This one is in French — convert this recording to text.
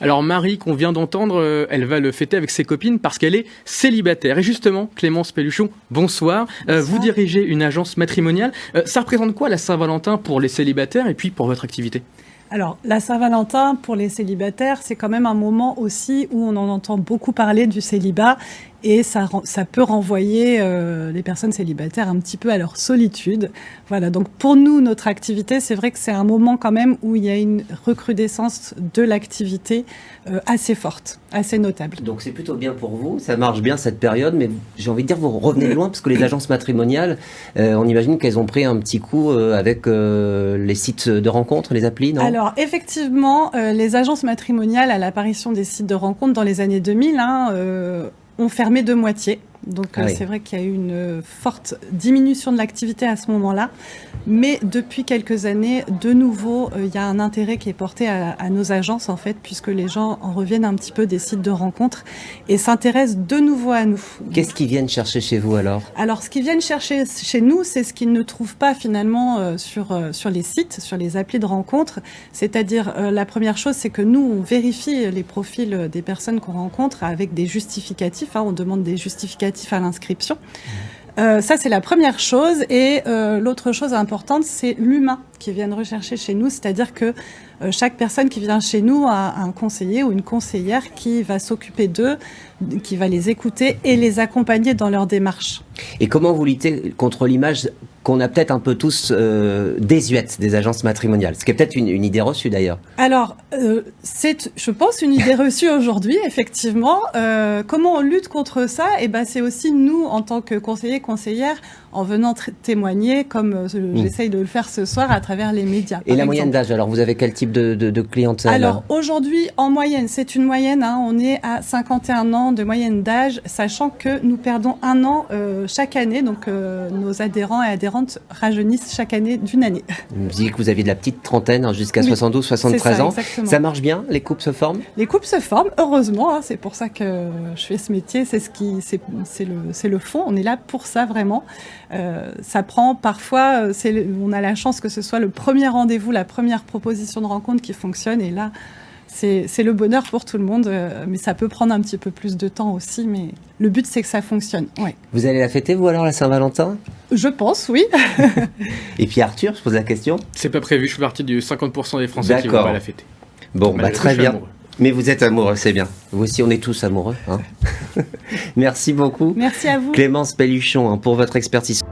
Alors Marie, qu'on vient d'entendre, elle va le fêter avec ses copines parce qu'elle est célibataire. Et justement, Clémence Pelluchon, bonsoir. Vous dirigez une agence matrimoniale. Ça représente quoi la Saint-Valentin pour les célibataires et puis pour votre activité ? Alors, la Saint-Valentin, pour les célibataires, c'est quand même un moment aussi où on en entend beaucoup parler du célibat et ça peut renvoyer les personnes célibataires un petit peu à leur solitude. Voilà, donc pour nous, notre activité, c'est vrai que c'est un moment quand même où il y a une recrudescence de l'activité assez forte, assez notable. Donc c'est plutôt bien pour vous, ça marche bien cette période, mais j'ai envie de dire, vous revenez de loin, parce que les agences matrimoniales, on imagine qu'elles ont pris un petit coup avec les sites de rencontres, les applis, non ? Alors effectivement, les agences matrimoniales, à l'apparition des sites de rencontres dans les années 2000, ont fermé de moitié. Donc c'est vrai qu'il y a eu une forte diminution de l'activité à ce moment-là. Mais depuis quelques années, de nouveau, il y a un intérêt qui est porté à nos agences, en fait, puisque les gens en reviennent un petit peu des sites de rencontres et s'intéressent de nouveau à nous. Qu'est-ce qu'ils viennent chercher chez vous alors ? Alors, ce qu'ils viennent chercher chez nous, c'est ce qu'ils ne trouvent pas finalement sur les sites, sur les applis de rencontres. C'est-à-dire, la première chose, c'est que nous, on vérifie les profils des personnes qu'on rencontre avec des justificatifs. On demande des justificatifs à l'inscription. Ça, c'est la première chose. Et l'autre chose importante, c'est l'humain qu'ils viennent rechercher chez nous. C'est-à-dire que chaque personne qui vient chez nous a un conseiller ou une conseillère qui va s'occuper d'eux, qui va les écouter et les accompagner dans leur démarche. Et comment vous luttez contre l'image qu'on a peut-être un peu tous désuète des agences matrimoniales ? Ce qui est peut-être une idée reçue d'ailleurs. Alors, c'est, je pense, une idée reçue aujourd'hui, effectivement. Comment on lutte contre ça ? C'est aussi nous, en tant que conseillers, conseillères, en venant témoigner, comme j'essaye de le faire ce soir, à travers les médias. Et la moyenne d'âge, alors vous avez quel type de clientèle ? Alors aujourd'hui, en moyenne, c'est une moyenne, on est à 51 ans de moyenne d'âge, sachant que nous perdons 1 an chaque année, donc nos adhérents et adhérentes rajeunissent chaque année d'1 année. Vous me disiez que vous aviez de la petite trentaine jusqu'à 72, 73 ans. Exactement. Ça marche bien ? Les couples se forment ? Les couples se forment, heureusement, c'est pour ça que je fais ce métier, c'est le fond, on est là pour ça vraiment. Ça prend parfois, on a la chance que ce soit le premier rendez-vous, la première proposition de rencontre qui fonctionne, et là, c'est le bonheur pour tout le monde, mais ça peut prendre un petit peu plus de temps aussi, mais le but c'est que ça fonctionne. Ouais. Vous allez la fêter, vous alors, la Saint-Valentin ? Je pense, oui. Et puis Arthur, je pose la question. C'est pas prévu, je fais partie du 50% des Français qui vont pas la fêter. Bon, très bien. Amoureux. Mais vous êtes amoureux, c'est bien. Vous aussi, on est tous amoureux. Merci beaucoup. Merci à vous. Clémence Pelluchon, pour votre expertise.